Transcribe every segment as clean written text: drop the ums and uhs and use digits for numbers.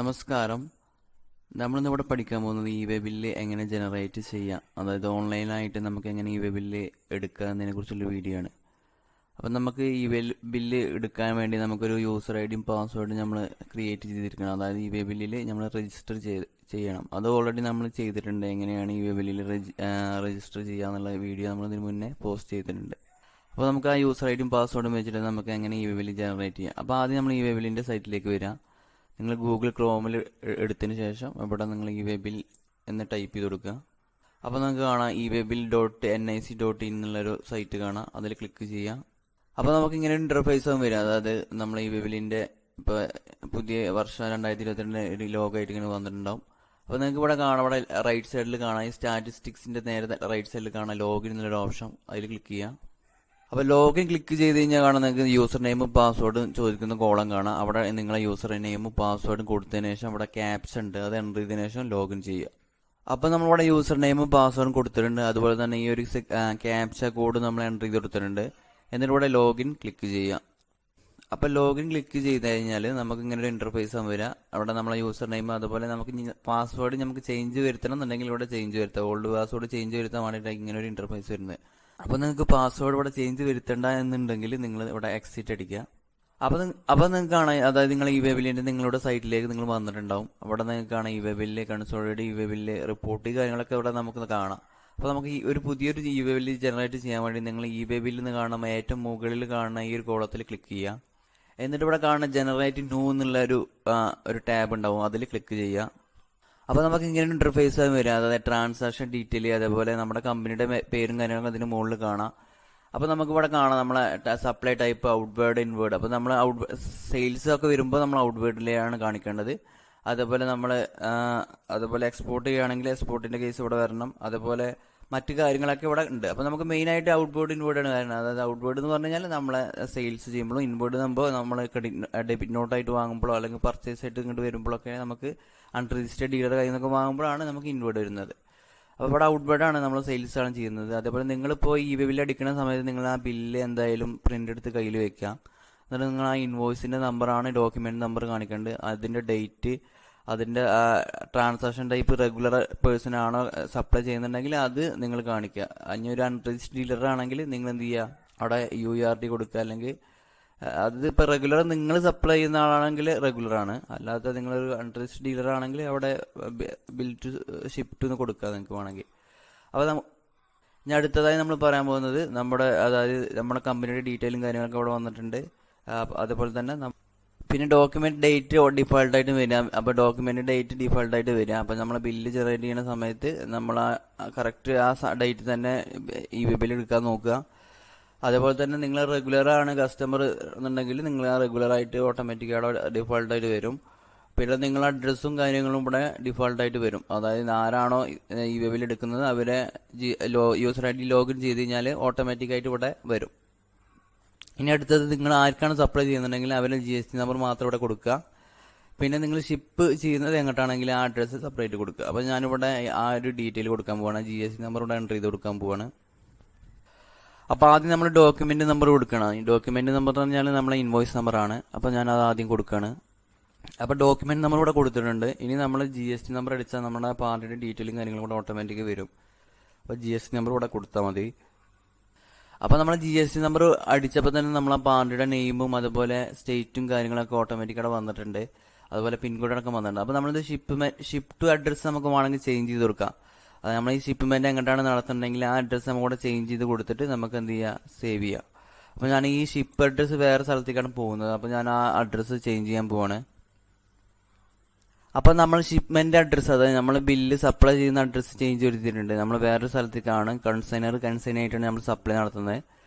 നമസ്കാരം. നമ്മളിന്നിവിടെ പഠിക്കാൻ പോകുന്നത് ഇ വേ ബില്ല് എങ്ങനെ ജനറേറ്റ് ചെയ്യാം, അതായത് ഓൺലൈനായിട്ട് നമുക്ക് എങ്ങനെ ഇ വേ ബില്ല് എടുക്കുക എന്നതിനെ കുറിച്ചുള്ള വീഡിയോ ആണ്. അപ്പം നമുക്ക് ഇ വേ ബില്ല് എടുക്കാൻ വേണ്ടി നമുക്കൊരു യൂസർ ഐ ഡിയും പാസ്വേഡും നമ്മൾ ക്രിയേറ്റ് ചെയ്തിരിക്കണം. അതായത് ഇ വേ ബില്ലിൽ നമ്മൾ രജിസ്റ്റർ ചെയ്യണം. അത് ഓൾറെഡി നമ്മൾ ചെയ്തിട്ടുണ്ട്. എങ്ങനെയാണ് ഇ വേ ബില്ലിൽ രജിസ്റ്റർ ചെയ്യുക എന്നുള്ള വീഡിയോ നമ്മൾ ഇതിന് മുന്നേ പോസ്റ്റ് ചെയ്തിട്ടുണ്ട്. അപ്പോൾ നമുക്ക് ആ യൂസർ ഐ ഡിയും പാസ്വേഡും വെച്ചിട്ട് നമുക്ക് എങ്ങനെ ഇ വേ ബില്ല് ജനറേറ്റ് ചെയ്യാം. അപ്പോൾ ആദ്യം നമ്മൾ ഇ വേ ബില്ലിൻ്റെ സൈറ്റിലേക്ക് വരാം. നിങ്ങൾ ഗൂഗിൾ ക്രോമിൽ എടുത്തതിന് ശേഷം ഇവിടെ നിങ്ങൾ ഇ വേ ബിൽ എന്ന് ടൈപ്പ് ചെയ്ത് കൊടുക്കുക. അപ്പോൾ നമുക്ക് കാണാം eWaybill.nic.in എന്നുള്ളൊരു സൈറ്റ് കാണാം. അതിൽ ക്ലിക്ക് ചെയ്യാം. അപ്പോൾ നമുക്ക് ഇങ്ങനെ ഒരു ഇൻ്റർഫേസ് ആകും വരും. അതായത് നമ്മൾ ഇ വേ ബില്ലിൻ്റെ ഇപ്പോൾ പുതിയ വർഷം 2022 ലോഗായിട്ട് ഇങ്ങനെ വന്നിട്ടുണ്ടാവും. അപ്പോൾ നിങ്ങൾക്ക് ഇവിടെ കാണാം, ഇവിടെ റൈറ്റ് സൈഡിൽ കാണാം, ഈ സ്റ്റാറ്റിസ്റ്റിക്സിൻ്റെ നേരെ റൈറ്റ് സൈഡിൽ കാണാം ലോഗിൻ എന്നുള്ളൊരു ഓപ്ഷൻ. അതിൽ ക്ലിക്ക് ചെയ്യാം. അപ്പോൾ ലോഗിൻ ക്ലിക്ക് ചെയ്ത് കഴിഞ്ഞാൽ കാണാം നിങ്ങൾക്ക് യൂസർ നെയിമും പാസ്വേഡും ചോദിക്കുന്ന കോളം കാണാം. അവിടെ നിങ്ങളെ യൂസർ നെയിമും പാസ്വേഡും കൊടുത്തതിന് ശേഷം അവിടെ ക്യാപ്ച ഉണ്ട്, അത് എൻ്റർ ചെയ്തതിന് ശേഷം ലോഗിൻ ചെയ്യുക. അപ്പോൾ നമ്മളിവിടെ യൂസർ നെയിമും പാസ്വേഡും കൊടുത്തിട്ടുണ്ട്. അതുപോലെ തന്നെ ഈ ഒരു ക്യാപ്ച കോഡ് നമ്മൾ എൻ്റർ ചെയ്ത് കൊടുത്തിട്ടുണ്ട്. എന്നിട്ട് ഇവിടെ ലോഗിൻ ക്ലിക്ക് ചെയ്യാം. അപ്പോൾ ലോഗിൻ ക്ലിക്ക് ചെയ്ത് കഴിഞ്ഞാൽ നമുക്ക് ഇങ്ങനെ ഒരു ഇൻ്റർഫേസ് ആകും വരിക. അവിടെ നമ്മളെ യൂസർ നെയിം അതുപോലെ നമുക്ക് പാസ്വേഡ് നമുക്ക് ചേഞ്ച് വരുത്തണം എന്നുണ്ടെങ്കിൽ ഇവിടെ ചേഞ്ച് വരുത്താം. ഓൾഡ് പാസ്വേഡ് ചേഞ്ച് വരുത്താൻ വേണ്ടിയിട്ട് ഇങ്ങനെ ഒരു ഇൻ്റർഫേസ് വരുന്നത്. അപ്പോൾ നിങ്ങൾക്ക് പാസ്വേഡ് ഇവിടെ ചേഞ്ച് വരുത്തണ്ട എന്നുണ്ടെങ്കിൽ നിങ്ങൾ ഇവിടെ എക്സിറ്റ് അടിക്കുക. അപ്പോൾ നിങ്ങൾക്ക് കാണാം, അതായത് നിങ്ങൾ ഇ വേ ബില്ലിൻ്റെ നിങ്ങളുടെ സൈറ്റിലേക്ക് നിങ്ങൾ വന്നിട്ടുണ്ടാവും. അവിടെ നിങ്ങൾക്ക് കാണാം e way bill consolidate, e way bill report, കാര്യങ്ങളൊക്കെ ഇവിടെ നമുക്ക് കാണാം. അപ്പോൾ നമുക്ക് ഈ ഒരു പുതിയൊരു ഇ വേ ബില്ല് ജനറേറ്റ് ചെയ്യാൻ വേണ്ടി നിങ്ങൾ ഇ വേ ബില്ലിൽ നിന്ന് കാണാൻ ഏറ്റവും മുകളിൽ കാണുന്ന ഈ ഒരു കോളത്തിൽ ക്ലിക്ക് ചെയ്യുക. എന്നിട്ട് ഇവിടെ കാണുന്ന ജനറേറ്റ് ന്യൂ എന്നുള്ള ഒരു ടാബ് ഉണ്ടാവും, അതിൽ ക്ലിക്ക് ചെയ്യുക. അപ്പോൾ നമുക്ക് ഇങ്ങനെ ഇൻ്റർഫേസ് ആയി വരും. അതായത് ട്രാൻസാക്ഷൻ ഡീറ്റെയിൽ, അതേപോലെ നമ്മുടെ കമ്പനിയുടെ പേരും കാര്യങ്ങളൊക്കെ അതിന് മുകളിൽ കാണാം. അപ്പോൾ നമുക്ക് ഇവിടെ കാണാം നമ്മളെ സപ്ലൈ ടൈപ്പ് ഔട്ട്വേർഡ്, ഇൻവേർഡ്. അപ്പോൾ നമ്മൾ സെയിൽസ് ഒക്കെ വരുമ്പോൾ നമ്മൾ ഔട്ട്വേർഡിലെയാണ് കാണിക്കേണ്ടത്. അതുപോലെ എക്സ്പോർട്ട് ചെയ്യുകയാണെങ്കിൽ എക്സ്പോർട്ടിൻ്റെ കേസ് ഇവിടെ വരണം. അതുപോലെ മറ്റു കാര്യങ്ങളൊക്കെ ഇവിടെ ഉണ്ട്. അപ്പോൾ നമുക്ക് മെയിനായിട്ട് ഔട്ട്വേർഡ്, ഇൻവേർഡ് ആണ് വരുന്നത്. അതായത് ഔട്ട്വേർഡ് എന്ന് പറഞ്ഞു കഴിഞ്ഞാൽ നമ്മളെ സെയിൽസ് ചെയ്യുമ്പോഴും, ഇൻവേർഡ് ആകുമ്പോൾ നമ്മൾ ഡെബിറ്റ് നോട്ടായിട്ട് വാങ്ങുമ്പോഴോ അല്ലെങ്കിൽ പർച്ചേസ് ആയിട്ട് ഇങ്ങോട്ട് വരുമ്പോഴൊക്കെ നമുക്ക് അൺരജിസ്റ്റേർഡ് ഡീലർ കയ്യിൽ നിന്നൊക്കെ വാങ്ങുമ്പോഴാണ് നമുക്ക് ഇൻവേർഡ് വരുന്നത്. അപ്പോൾ ഇവിടെ ഔട്ട്വേർഡ് ആണ്, നമ്മൾ സെയിൽസ് ആണ് ചെയ്യുന്നത്. അതേപോലെ നിങ്ങളിപ്പോൾ ഈ ബില്ല് അടിക്കുന്ന സമയത്ത് നിങ്ങൾ ആ ബില്ല് എന്തായാലും പ്രിൻ്റ് എടുത്ത് കയ്യിൽ വെക്കാം. എന്നിട്ട് നിങ്ങൾ ആ ഇൻവോയ്സിൻ്റെ നമ്പറാണ് ഡോക്യുമെൻ്റ് നമ്പർ കാണിക്കേണ്ടത്, അതിൻ്റെ ഡേറ്റ്, അതിൻ്റെ ട്രാൻസാക്ഷൻ ടൈപ്പ് റെഗുലർ പേഴ്സൺ ആണോ സപ്ലൈ ചെയ്യുന്നുണ്ടെങ്കിൽ അത് നിങ്ങൾ കാണിക്കുക. ഒരു അൺരജിസ്റ്റേർഡ് ഡീലർ ആണെങ്കിൽ നിങ്ങൾ എന്ത് ചെയ്യുക, അവിടെ URD കൊടുക്കുക. അല്ലെങ്കിൽ അത് ഇപ്പോൾ റെഗുലർ നിങ്ങൾ സപ്ലൈ ചെയ്യുന്ന ആളാണെങ്കിൽ റെഗുലർ ആണ്, അല്ലാതെ നിങ്ങളൊരു അൺരജിസ്റ്റേർഡ് ഡീലർ ആണെങ്കിൽ അവിടെ ബിൽ ടു ഷിപ്പ് ടു എന്ന് കൊടുക്കുക നിങ്ങൾക്ക് വേണമെങ്കിൽ. അപ്പോൾ ഇനി അടുത്തതായി നമ്മൾ പറയാൻ പോകുന്നത് അതായത് നമ്മുടെ കമ്പനിയുടെ ഡീറ്റെയിലും കാര്യങ്ങളൊക്കെ അവിടെ വന്നിട്ടുണ്ട്. അതുപോലെ തന്നെ പിന്നെ ഡോക്യുമെന്റ് ഡേറ്റ് ഡിഫോൾട്ടായിട്ട് വരിക. അപ്പോൾ ഡോക്യുമെന്റ് ഡേറ്റ് ഡിഫോൾട്ടായിട്ട് വരിക. അപ്പോൾ നമ്മൾ ബില്ല് ജനറേറ്റ് ചെയ്യുന്ന സമയത്ത് നമ്മൾ കറക്റ്റ് ആ ഡേറ്റ് തന്നെ ഈ ബില്ല് എടുക്കാൻ നോക്കുക. അതേപോലെ തന്നെ നിങ്ങൾ റെഗുലർ ആണ് കസ്റ്റമർ എന്നുണ്ടെങ്കിൽ നിങ്ങൾ ആ റെഗുലറായിട്ട് ഓട്ടോമാറ്റിക്കായിട്ട് ഡിഫോൾട്ടായിട്ട് വരും. പിന്നെ നിങ്ങളുടെ അഡ്രസ്സും കാര്യങ്ങളും ഇവിടെ ഡിഫോൾട്ടായിട്ട് വരും. അതായത് ആരാണോ ഈ ബില്ല് എടുക്കുന്നത് അവരെ യൂസർ ഐ ഡി ലോഗിൻ ചെയ്ത് കഴിഞ്ഞാൽ ഓട്ടോമാറ്റിക്കായിട്ട് ഇവിടെ വരും. ഇനി അടുത്തത് നിങ്ങൾ ആർക്കാണ് സപ്ലൈ ചെയ്യുന്നുണ്ടെങ്കിൽ അവരെ GST നമ്പർ മാത്രം ഇവിടെ കൊടുക്കുക. പിന്നെ നിങ്ങൾ ഷിപ്പ് ചെയ്യുന്നത് എങ്ങോട്ടാണെങ്കിൽ ആ അഡ്രസ്സ് സെപ്പറേറ്റ് കൊടുക്കുക. അപ്പോൾ ഞാനിവിടെ ആ ഒരു ഡീറ്റെയിൽ കൊടുക്കാൻ പോവാണ്, GST നമ്പർ ഇവിടെ എൻ്റർ ചെയ്ത് കൊടുക്കാൻ പോവാണ്. അപ്പോൾ ആദ്യം നമ്മൾ ഡോക്യുമെന്റ് നമ്പർ കൊടുക്കണം. ഈ ഡോക്യുമെന്റ് നമ്പർ എന്ന് പറഞ്ഞാൽ നമ്മളെ ഇൻവോയ്സ് നമ്പറാണ്. അപ്പോൾ ഞാൻ അത് ആദ്യം കൊടുക്കുകയാണ്. അപ്പോൾ ഡോക്യുമെന്റ് നമ്പർ ഇവിടെ കൊടുത്തിട്ടുണ്ട്. ഇനി നമ്മൾ GST നമ്പർ അടിച്ചാൽ നമ്മുടെ പാർട്ടിയുടെ ഡീറ്റെയിലും കാര്യങ്ങളും കൂടെ ഓട്ടോമാറ്റിക് വരും. അപ്പോൾ GST നമ്പർ ഇവിടെ കൊടുത്താൽ മതി. അപ്പോൾ നമ്മൾ GST നമ്പർ അടിച്ചപ്പോൾ തന്നെ നമ്മളെ പാർട്ടിയുടെ നെയിമും അതുപോലെ സ്റ്റേറ്റും കാര്യങ്ങളൊക്കെ ഓട്ടോമാറ്റിക്കായിട്ട് വന്നിട്ടുണ്ട്. അതുപോലെ പിൻകോഡൊക്കെ വന്നിട്ടുണ്ട്. അപ്പോൾ നമ്മളിത് ഷിപ്പ് ടു അഡ്രസ്സ് നമുക്ക് വേണമെങ്കിൽ ചേഞ്ച് ചെയ്ത് കൊടുക്കാം. അത് നമ്മൾ ഈ ഷിപ്പ്മെന്റ് എങ്ങോട്ടാണ് നടത്തുന്നുണ്ടെങ്കിൽ ആ അഡ്രസ്സ് നമുക്കിവിടെ ചേഞ്ച് ചെയ്ത് കൊടുത്തിട്ട് നമുക്ക് എന്ത് ചെയ്യുക, സേവ് ചെയ്യുക. അപ്പോൾ ഞാൻ ഈ ഷിപ്പ് അഡ്രസ്സ് വേറെ സ്ഥലത്തേക്കാണ് പോകുന്നത്. അപ്പോൾ ഞാൻ ആ അഡ്രസ്സ് ചേഞ്ച് ചെയ്യാൻ പോവാണ്. അപ്പോൾ നമ്മൾ ഷിപ്മെന്റ് അഡ്രസ്സ്, അതായത് നമ്മൾ ബില്ല് സപ്ലൈ ചെയ്യുന്ന അഡ്രസ്സ് ചേഞ്ച് വരുത്തിയിട്ടുണ്ട്. നമ്മൾ വേറൊരു സ്ഥലത്തേക്കാണ് കൺസൈനായിട്ടാണ് നമ്മൾ സപ്ലൈ നടത്തുന്നത്.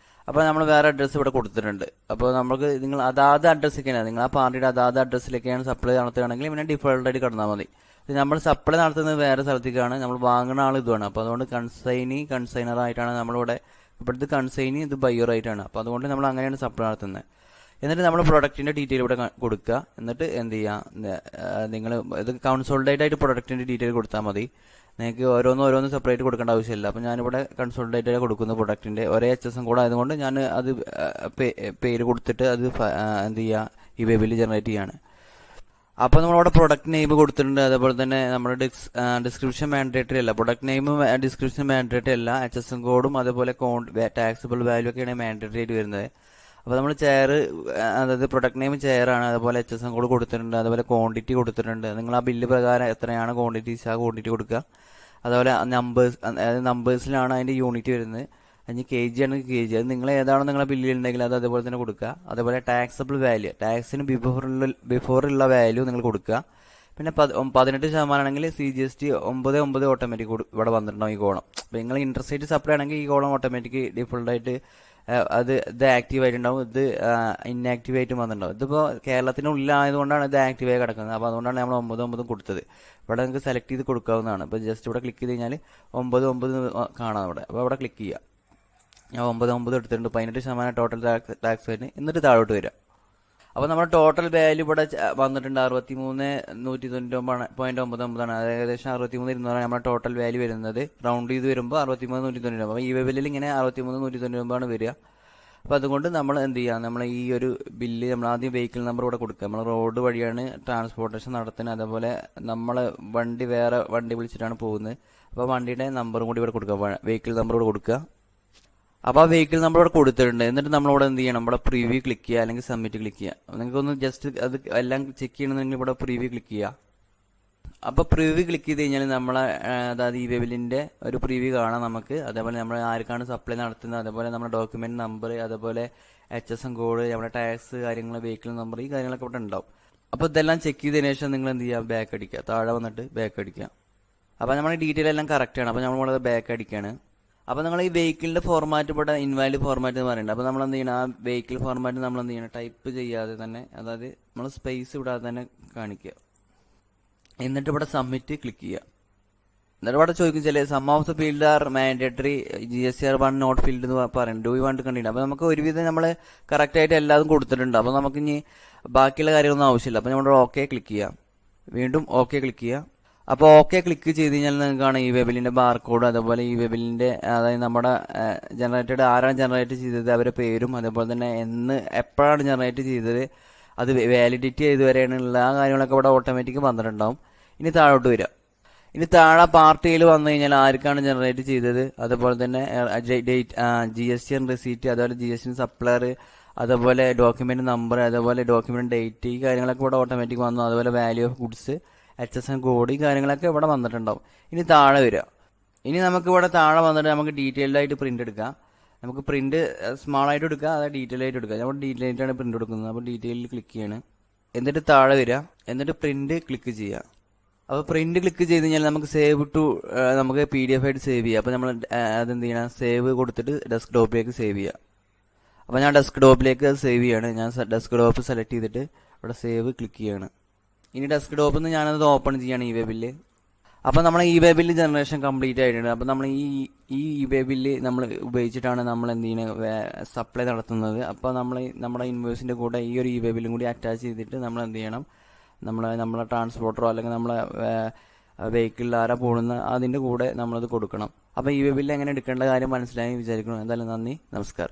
അപ്പോൾ നമ്മൾ വേറെ അഡ്രസ്സ് ഇവിടെ കൊടുത്തിട്ടുണ്ട്. അപ്പോൾ നമുക്ക് നിങ്ങൾ അതാത് അഡ്രസ്സിലേക്കാണ്, നിങ്ങൾ ആ പാർട്ടിയുടെ അതാത് അഡ്രസ്സിലേക്കാണ് സപ്ലൈ നടത്തുകയാണെങ്കിൽ പിന്നെ ഡിഫോൾട്ടായിട്ട് കടന്നാൽ മതി. നമ്മൾ സപ്ലൈ നടത്തുന്നത് വേറെ സ്ഥലത്തേക്കാണ്, നമ്മൾ വാങ്ങുന്ന ആൾ ഇതുമാണ്. അപ്പോൾ അതുകൊണ്ട് കൺസൈനർ ആയിട്ടാണ് നമ്മളിവിടെ, ഇവിടുത്തെ കൺസൈനി ഇത് ബയ്യർ ആയിട്ടാണ്. അപ്പോൾ അതുകൊണ്ട് നമ്മൾ അങ്ങനെയാണ് സപ്ലൈ നടത്തുന്നത്. എന്നിട്ട് നമ്മൾ പ്രൊഡക്റ്റിന്റെ ഡീറ്റെയിൽ ഇവിടെ കൊടുക്കുക. എന്നിട്ട് എന്ത് ചെയ്യുക, നിങ്ങൾ ഇത് കൺസോൾട്ടേറ്റ് ആയിട്ട് പ്രൊഡക്റ്റിന്റെ ഡീറ്റെയിൽ കൊടുത്താൽ മതി. നിങ്ങൾക്ക് ഓരോന്ന് സെപ്പറേറ്റ് കൊടുക്കേണ്ട ആവശ്യമില്ല. അപ്പോൾ ഞാനിവിടെ കൺസോൾട്ടേറ്റ് ആയിട്ട് കൊടുക്കുന്ന പ്രൊഡക്റ്റിന്റെ ഒരേ HSM കൂടെ ആയതുകൊണ്ട് ഞാൻ അത് പേര് കൊടുത്തിട്ട് അത് എന്ത് ചെയ്യുക, ഈ ബില്ല് ജനറേറ്റ് ചെയ്യാണ്. അപ്പോൾ നമ്മളവിടെ പ്രൊഡക്റ്റ് നെയിം കൊടുത്തിട്ടുണ്ട്. അതേപോലെ തന്നെ നമ്മുടെ ഡിസ്ക്രിപ്ഷൻ മാൻഡേറ്ററി അല്ല, പ്രൊഡക്റ്റ് നെയിമും ഡിസ്ക്രിപ്ഷൻ മാൻഡേറ്ററി അല്ല, HSN കോഡും അതേപോലെ ടാക്സബിൾ വാല്യൂ ഒക്കെയാണ് മാൻഡേറ്ററി ആയിട്ട് വരുന്നത്. അപ്പോൾ നമ്മൾ ചെയർ, അതായത് പ്രൊഡക്റ്റ് നെയിം ചെയറാണ്, അതുപോലെ HSN കോഡ് കൊടുത്തിട്ടുണ്ട്, അതുപോലെ ക്വാണ്ടിറ്റി കൊടുത്തിട്ടുണ്ട്. നിങ്ങൾ ആ ബില്ല് പ്രകാരം എത്രയാണ് ക്വാണ്ടിറ്റീസ്, ആ ക്വാണ്ടിറ്റി കൊടുക്കുക. അതുപോലെ നമ്പേഴ്സ്, അതായത് നമ്പേഴ്സിലാണ് അതിൻ്റെ യൂണിറ്റ് വരുന്നത്. അതിന് KG ആണെങ്കിൽ KG, അത് നിങ്ങൾ ഏതാണോ നിങ്ങളെ ബില്ലിൽ ഉണ്ടെങ്കിൽ അത് അതേപോലെ തന്നെ കൊടുക്കുക. അതേപോലെ ടാക്സബിൾ വാല്യൂ, ടാക്സിന് ബിഫോറുള്ള വാല്യൂ നിങ്ങൾ കൊടുക്കുക. പിന്നെ 18% ആണെങ്കിൽ GST 9 ഓട്ടോമാറ്റിക് ഇവിടെ വന്നിട്ടുണ്ടാവും ഈ കോളം. അപ്പോൾ നിങ്ങൾ ഇൻട്രസ്റ്റ് റേറ്റ് സപ്ലൈ ആണെങ്കിൽ ഈ കോളം ഓട്ടോമാറ്റിക് ഡിഫോൾട്ടായിട്ട് ഇത് ആക്റ്റീവ് ആയിട്ടുണ്ടാവും, ഇത് ഇന്നാക്റ്റീവ് ആയിട്ടും വന്നിട്ടുണ്ടാവും. ഇതിപ്പോൾ കേരളത്തിനുള്ളിലായതുകൊണ്ടാണ് ഇത് ആക്റ്റീവായി കിടക്കുന്നത്. അപ്പോൾ അതുകൊണ്ടാണ് നമ്മൾ 9 കൊടുത്തത്. ഇവിടെ നിങ്ങൾക്ക് സെലക്ട് ചെയ്ത് കൊടുക്കാവുന്നതാണ്. ഇപ്പോൾ ജസ്റ്റ് ഇവിടെ ക്ലിക്ക് ചെയ്ത് കഴിഞ്ഞാൽ 9 കാണാം ഇവിടെ. അപ്പോൾ അവിടെ ക്ലിക്ക് ചെയ്യുക. ഞാൻ 9 എടുത്തിട്ടുണ്ട്. 18% ടോട്ടൽ ടാക്സ് വരുന്നത്. എന്നിട്ട് താഴോട്ട് വരിക. അപ്പോൾ നമ്മുടെ ടോട്ടൽ വാല്യൂ ഇവിടെ വന്നിട്ടുണ്ട് 63,199.99 ആണ്. ഏകദേശം 63,200 നമ്മുടെ ടോട്ടൽ വാല്യൂ വരുന്നത്. റൗണ്ട് ചെയ്ത് വരുമ്പോൾ 63,199. അപ്പോൾ ഈ ബില്ലിൽ ഇങ്ങനെ 63,199 വരിക. അപ്പോൾ അതുകൊണ്ട് നമ്മൾ എന്ത് ചെയ്യുക, നമ്മൾ ഈ ഒരു ബില്ല് നമ്മൾ ആദ്യം വെഹിക്കിൾ നമ്പർ ഇവിടെ കൊടുക്കുക. നമ്മൾ റോഡ് വഴിയാണ് ട്രാൻസ്പോർട്ടേഷൻ നടത്തുന്നത്. അതേപോലെ നമ്മൾ വേറെ വണ്ടി വിളിച്ചിട്ടാണ് പോകുന്നത്. അപ്പോൾ വണ്ടിയുടെ നമ്പറും കൂടി ഇവിടെ കൊടുക്കുക, വെഹിക്കിൾ നമ്പർ ഇവിടെ കൊടുക്കുക. അപ്പോൾ ആ വെഹിക്കിൾ നമ്പർ ഇവിടെ കൊടുത്തിട്ടുണ്ട്. എന്നിട്ട് നമ്മളിവിടെ എന്ത് ചെയ്യണം, ഇവിടെ പ്രീവ്യൂ ക്ലിക്ക് ചെയ്യുക, അല്ലെങ്കിൽ സബ്മിറ്റ് ക്ലിക്ക് ചെയ്യുക. നിങ്ങൾക്കൊന്ന് ജസ്റ്റ് അത് എല്ലാം ചെക്ക് ചെയ്യണമെങ്കിൽ ഇവിടെ പ്രീവ്യൂ ക്ലിക്ക് ചെയ്യുക. അപ്പോൾ പ്രീവ്യൂ ക്ലിക്ക് ചെയ്ത് കഴിഞ്ഞാൽ നമ്മളെ അതായത് ഈ ബില്ലിൻ്റെ ഒരു പ്രീവ്യൂ കാണാം നമുക്ക്. അതേപോലെ നമ്മൾ ആർക്കാണ് സപ്ലൈ നടത്തുന്നത്, അതേപോലെ നമ്മുടെ ഡോക്യുമെന്റ് നമ്പർ, അതേപോലെ HSN കോഡ്, നമ്മുടെ ടാക്സ് കാര്യങ്ങൾ, വെഹിക്കിൾ നമ്പർ, ഈ കാര്യങ്ങളൊക്കെ ഇവിടെ ഉണ്ടാവും. അപ്പോൾ ഇതെല്ലാം ചെക്ക് ചെയ്തതിനു ശേഷം നിങ്ങൾ എന്ത് ചെയ്യുക, ബാക്ക് അടിക്കുക. താഴെ വന്നിട്ട് ബാക്ക് അടിക്കുക. അപ്പോൾ നമ്മുടെ ഡീറ്റെയിൽ എല്ലാം കറക്റ്റാണ്. അപ്പോൾ നമ്മളിവിടെ ബാക്ക് അടിക്കുകയാണ്. അപ്പോൾ നിങ്ങൾ ഈ വെഹിക്കിളിൻ്റെ ഫോർമാറ്റ് ഇവിടെ ഇൻവാലിഡ് ഫോർമാറ്റ് എന്ന് പറയുന്നുണ്ട്. അപ്പോൾ നമ്മൾ എന്ത് ചെയ്യണം, ആ വെഹിക്കിൾ ഫോർമാറ്റ് നമ്മൾ എന്ത് ചെയ്യണം, ടൈപ്പ് ചെയ്യാതെ തന്നെ, അതായത് നമ്മൾ സ്പേസ് വിടാതെ തന്നെ കാണിക്കുക. എന്നിട്ട് ഇവിടെ സബ്മിറ്റ് ക്ലിക്ക് ചെയ്യുക. എന്നിട്ട് ഇവിടെ ചോദിക്കും ചില some of the field are mandatory, GSTR 1 note field എന്ന് പറയുന്നത്. Do you want to continue. അപ്പോൾ നമുക്ക് ഒരുവിധം നമ്മൾ കറക്റ്റായിട്ട് എല്ലാതും കൊടുത്തിട്ടുണ്ട്. അപ്പോൾ നമുക്ക് ഇനി ബാക്കിയുള്ള കാര്യങ്ങളൊന്നും ആവശ്യമില്ല. അപ്പോൾ നമ്മൾ ഓക്കെ ക്ലിക്ക് ചെയ്യാം. വീണ്ടും ഓക്കെ ക്ലിക്ക് ചെയ്യുക. അപ്പോൾ ഓക്കെ ക്ലിക്ക് ചെയ്ത് കഴിഞ്ഞാൽ നിങ്ങൾക്കാണ് ഈ വെബിലിൻ്റെ ബാർകോഡ്, അതേപോലെ ഈ വെബിലിൻ്റെ അതായത് നമ്മുടെ ആരാണ് ജനറേറ്റ് ചെയ്തത്, അവരുടെ പേരും, അതേപോലെ തന്നെ എപ്പോഴാണ് ജനറേറ്റ് ചെയ്തത്, അത് വാലിഡിറ്റി ഏതുവരെയാണുള്ള ആ കാര്യങ്ങളൊക്കെ ഇവിടെ ഓട്ടോമാറ്റിക് വന്നിട്ടുണ്ടാവും. ഇനി താഴോട്ട് വരിക. ഇനി താഴെ പാർട്ടിയിൽ വന്നു കഴിഞ്ഞാൽ ആർക്കാണ് ജനറേറ്റ് ചെയ്തത്, അതുപോലെ തന്നെ ഡേറ്റ്, GSTR റെസീറ്റ്, അതുപോലെ GST സപ്ലയർ, അതുപോലെ ഡോക്യുമെന്റ് നമ്പർ, അതുപോലെ ഡോക്യുമെന്റ് ഡേറ്റ്, ഈ കാര്യങ്ങളൊക്കെ ഇവിടെ ഓട്ടോമാറ്റിക് വന്നു. അതുപോലെ value of goods, HSN code, ഈ കാര്യങ്ങളൊക്കെ ഇവിടെ വന്നിട്ടുണ്ടാവും. ഇനി താഴെ വരിക. ഇനി നമുക്ക് ഇവിടെ താഴെ വന്നിട്ട് നമുക്ക് ഡീറ്റെയിൽഡ് ആയിട്ട് പ്രിന്റ് എടുക്കാം. നമുക്ക് പ്രിന്റ് സ്മാൾ ആയിട്ട് എടുക്കുക, അതായത് ഡീറ്റെയിൽ ആയിട്ട് എടുക്കുക. നമ്മൾ ഡീറ്റെയിൽ ആയിട്ടാണ് പ്രിന്റ് എടുക്കുന്നത്. അപ്പോൾ ഡീറ്റെയിലിൽ ക്ലിക്ക് ചെയ്യണം. എന്നിട്ട് താഴെ വരിക. എന്നിട്ട് പ്രിന്റ് ക്ലിക്ക് ചെയ്യുക. അപ്പോൾ പ്രിന്റ് ക്ലിക്ക് ചെയ്ത് കഴിഞ്ഞാൽ നമുക്ക് സേവ് ടു, നമുക്ക് PDF ആയിട്ട് സേവ് ചെയ്യുക. അപ്പോൾ നമ്മൾ അതെന്ത് ചെയ്യണം, സേവ് കൊടുത്തിട്ട് ഡെസ്ക്ടോപ്പിലേക്ക് സേവ് ചെയ്യുക. അപ്പോൾ ഞാൻ ഡെസ്ക്ടോപ്പിലേക്ക് സേവ് ചെയ്യാണ്. ഞാൻ ഡെസ്ക്ടോപ്പ് സെലക്ട് ചെയ്തിട്ട് ഇവിടെ സേവ് ക്ലിക്ക് ചെയ്യാണ്. ഇനി ഡെസ്ക്ടോപ്പിൽ നിന്ന് ഞാനത് ഓപ്പൺ ചെയ്യാണ് ഈ വെബില്. അപ്പോൾ നമ്മളെ ഈ വെബില് ജനറേഷൻ കംപ്ലീറ്റ് ആയിട്ടുണ്ട്. അപ്പോൾ നമ്മൾ ഈ വെബില് നമ്മൾ ഉപയോഗിച്ചിട്ടാണ് നമ്മൾ എന്ത് ചെയ്യുന്നത്, സപ്ലൈ നടത്തുന്നത്. അപ്പോൾ നമ്മൾ നമ്മുടെ ഇൻവോയ്സിൻ്റെ കൂടെ ഈ ഒരു വെബിലും കൂടി അറ്റാച്ച് ചെയ്തിട്ട് നമ്മൾ എന്ത് ചെയ്യണം, നമ്മളെ ട്രാൻസ്പോർട്ടറോ അല്ലെങ്കിൽ നമ്മളെ വെഹിക്കിളിൽ ആരാ പോകുന്ന അതിൻ്റെ കൂടെ നമ്മളത് കൊടുക്കണം. അപ്പോൾ ഈ വെബിൽ എങ്ങനെ എടുക്കേണ്ട കാര്യം മനസ്സിലായി വിചാരിക്കണം. എന്തായാലും നന്ദി, നമസ്കാരം.